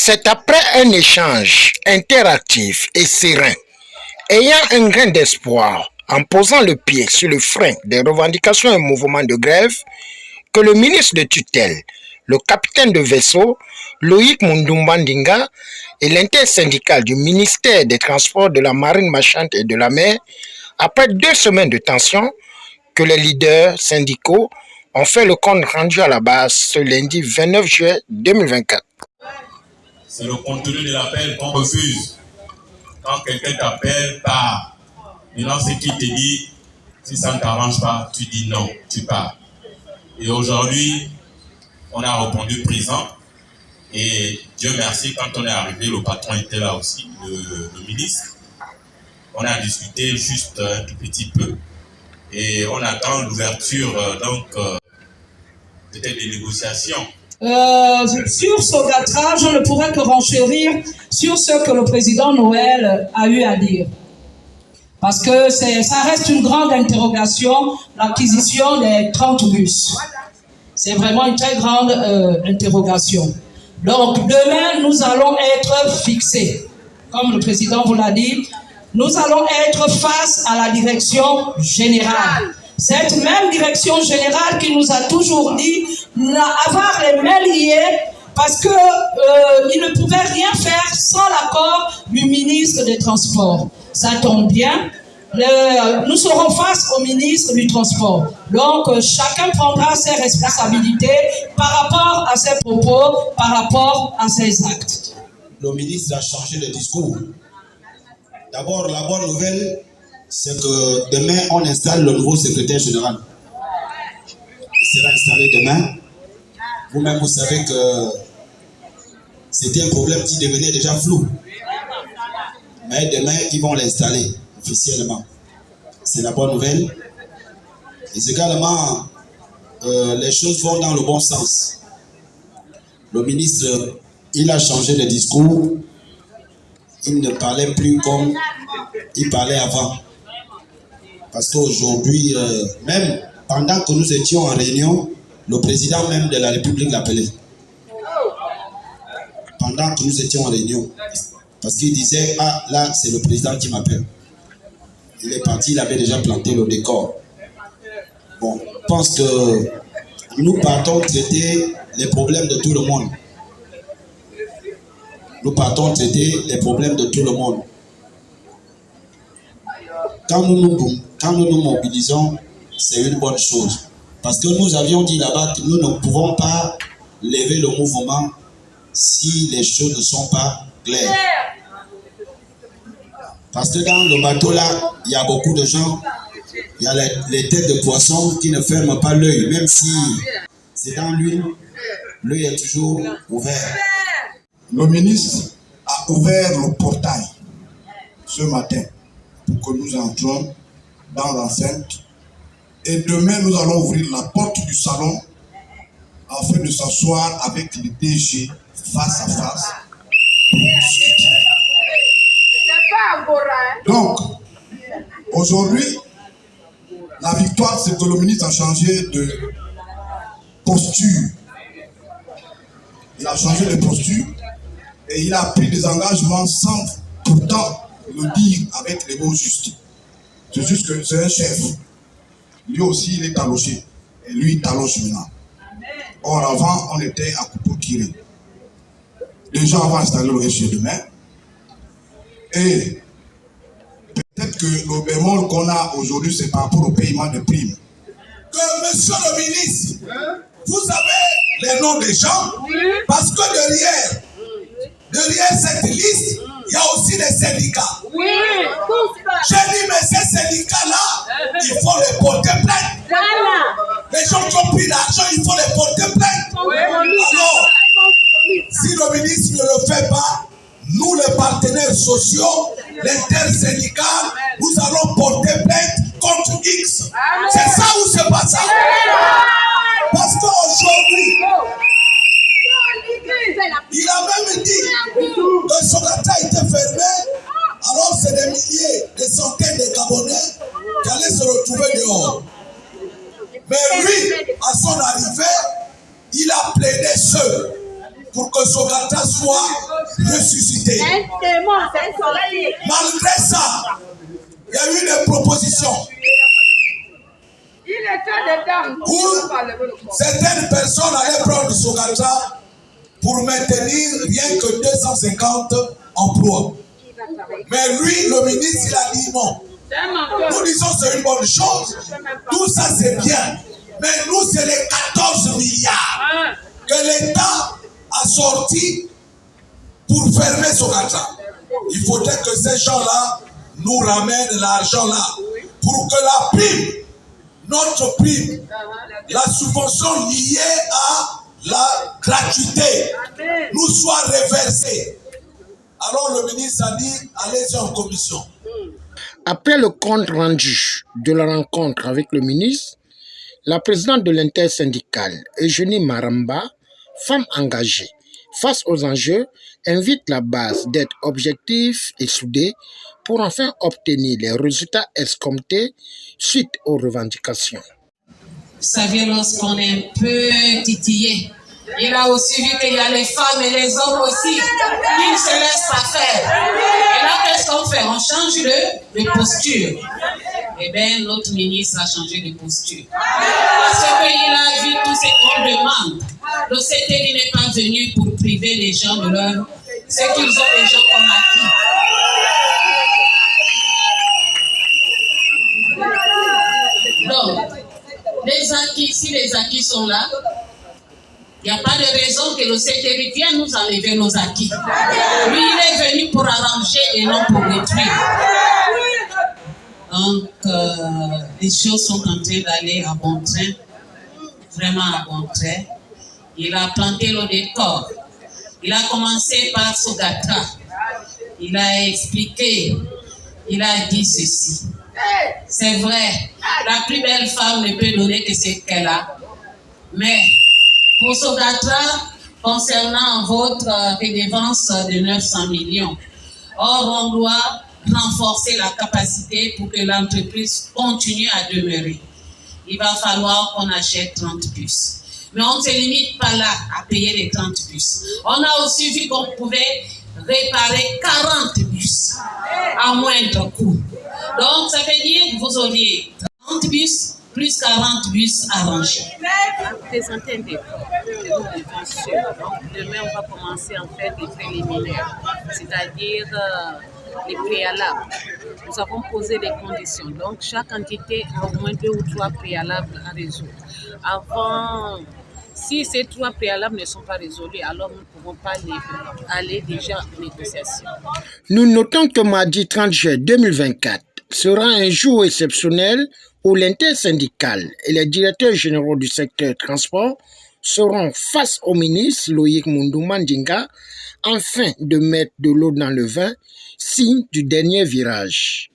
C'est après un échange interactif et serein, ayant un grain d'espoir, en posant le pied sur le frein des revendications et mouvements de grève, que le ministre de tutelle, le capitaine de vaisseau, Loïc Mundumba-Ndinga, et l'intersyndical du ministère des Transports, de la Marine marchande et de la mer, après 2 semaines de tension, que les leaders syndicaux ont fait le compte rendu à la base ce lundi 29 juillet 2024. C'est le contenu de l'appel qu'on refuse. Quand quelqu'un t'appelle, pars. Maintenant, ce qu'il te dit, si ça ne t'arrange pas, tu dis non, tu pars. Et aujourd'hui, on a répondu présent. Et Dieu merci, quand on est arrivé, le patron était là aussi, le ministre. On a discuté juste un tout petit peu. Et on attend l'ouverture, peut-être des négociations. Sur Sogatran, je ne pourrais que renchérir sur ce que le président Noël a eu à dire. Parce que ça reste une grande interrogation, l'acquisition des 30 bus. C'est vraiment une très grande interrogation. Donc demain, nous allons être fixés. Comme le président vous l'a dit, nous allons être face à la direction générale. Cette même direction générale qui nous a toujours dit avoir les mains liées parce que il ne pouvait rien faire sans l'accord du ministre des Transports. Ça tombe bien. Nous serons face au ministre du Transport. Donc, chacun prendra ses responsabilités par rapport à ses propos, par rapport à ses actes. Le ministre a changé de discours. D'abord, la bonne nouvelle, c'est que demain, on installe le nouveau secrétaire général. Il sera installé demain. Vous-même, vous savez que c'était un problème qui devenait déjà flou. Mais demain, ils vont l'installer officiellement. C'est la bonne nouvelle. Et également, les choses vont dans le bon sens. Le ministre, il a changé de discours. Il ne parlait plus comme il parlait avant. Parce qu'aujourd'hui, même pendant que nous étions en réunion, le président même de la République l'appelait. Pendant que nous étions en réunion. Parce qu'il disait, ah là, c'est le président qui m'appelle. Il est parti, il avait déjà planté le décor. Bon, je pense que nous partons traiter les problèmes de tout le monde. Nous partons traiter les problèmes de tout le monde. Quand nous nous mobilisons, c'est une bonne chose. Parce que nous avions dit là-bas que nous ne pouvons pas lever le mouvement si les choses ne sont pas claires. Parce que dans le bateau là, il y a beaucoup de gens, il y a les têtes de poissons qui ne ferment pas l'œil, même si c'est dans l'huile, l'œil est toujours ouvert. Le ministre a ouvert le portail ce matin pour que nous entrions dans l'enceinte. Et demain, nous allons ouvrir la porte du salon afin de s'asseoir avec les DG face à face pour discuter. Donc, aujourd'hui, la victoire, c'est que le ministre a changé de posture. Il a changé de posture et il a pris des engagements sans pourtant le dire avec les mots justes. C'est juste que c'est un chef. Lui aussi, il est talogé. Et lui, il taloche maintenant. Or, avant, on était à Coupeau-Kiré. Les gens vont installer le SG demain. Et peut-être que le bémol qu'on a aujourd'hui, c'est par rapport au paiement de primes. Que monsieur le ministre, vous avez les noms des gens, parce que derrière cette liste, il y a aussi les syndicats. Oui. J'ai dit, mais ces syndicats-là, il faut les porter plainte. Les gens qui ont pris l'argent, il faut les porter plainte. Alors, si le ministre ne le fait pas, nous, les partenaires sociaux, l'intersyndicale, nous allons porter plainte contre X. C'est ça ou c'est pas ça? Parce qu'aujourd'hui, il a même dit que Sogatran était fermé, alors c'est des milliers, des centaines de Gabonais qui allaient se retrouver dehors. Mais lui, à son arrivée, il a plaidé seul. pour que Sogatra soit ressuscité. Malgré ça, il y a eu des propositions où certaines personnes allaient prendre Sogatra pour maintenir rien que 250 emplois. Mais lui, le ministre, il a dit non. Nous disons c'est une bonne chose. Tout ça c'est bien. Mais nous, c'est les 14 milliards que l'État a sortis pour fermer Sogatra. Il faudrait que ces gens-là nous ramènent l'argent là pour que la prime, notre prime, la subvention liée à la gratuité nous soit reversée. Alors le ministre a dit, allez-y en commission. Après le compte rendu de la rencontre avec le ministre, la présidente de l'intersyndicale, Eugénie Maramba, femme engagée face aux enjeux, invite la base d'être objectif et soudée pour enfin obtenir les résultats escomptés suite aux revendications. Vous savez, lorsqu'on est un peu titillé, il a aussi vu qu'il y a les femmes et les hommes aussi qui ne se laissent pas faire. Et là, qu'est-ce qu'on fait? On change de posture. Eh bien, notre ministre a changé de posture. Parce qu'il a vu tout ce qu'on demande. Le CTI n'est pas venu pour priver les gens de leur... ce qu'ils ont déjà comme acquis. Donc, les acquis, si les acquis sont là, il n'y a pas de raison que le CTI vienne nous enlever nos acquis. Lui, il est venu pour arranger et non pour détruire. Donc, les choses sont en train d'aller à bon train, vraiment à bon train. Il a planté le décor. Il a commencé par Sogatra. Il a expliqué, il a dit ceci. C'est vrai, la plus belle femme ne peut donner que ce qu'elle a. Mais pour Sogatra, concernant votre redevance de 900 millions, or on doit renforcer la capacité pour que l'entreprise continue à demeurer. Il va falloir qu'on achète 30 bus. Mais on ne se limite pas là à payer les 30 bus. On a aussi vu qu'on pouvait réparer 40 bus à moindre coût. Donc, ça veut dire que vous auriez 30 bus plus 40 bus arrangés. On va présenter un décor que nous devons suivre. Donc, demain, on va commencer en fait des préliminaires, c'est-à-dire les préalables. Nous avons posé des conditions. Donc, chaque entité a au moins 2 ou 3 préalables à résoudre. Avant, si ces 3 préalables ne sont pas résolus, alors nous ne pouvons pas aller déjà en négociation. Nous notons que mardi 30 juin 2024 sera un jour exceptionnel où l'intersyndicale et les directeurs généraux du secteur transport seront face au ministre Loïc Mundou Mandinga afin de mettre de l'eau dans le vin, signe du dernier virage.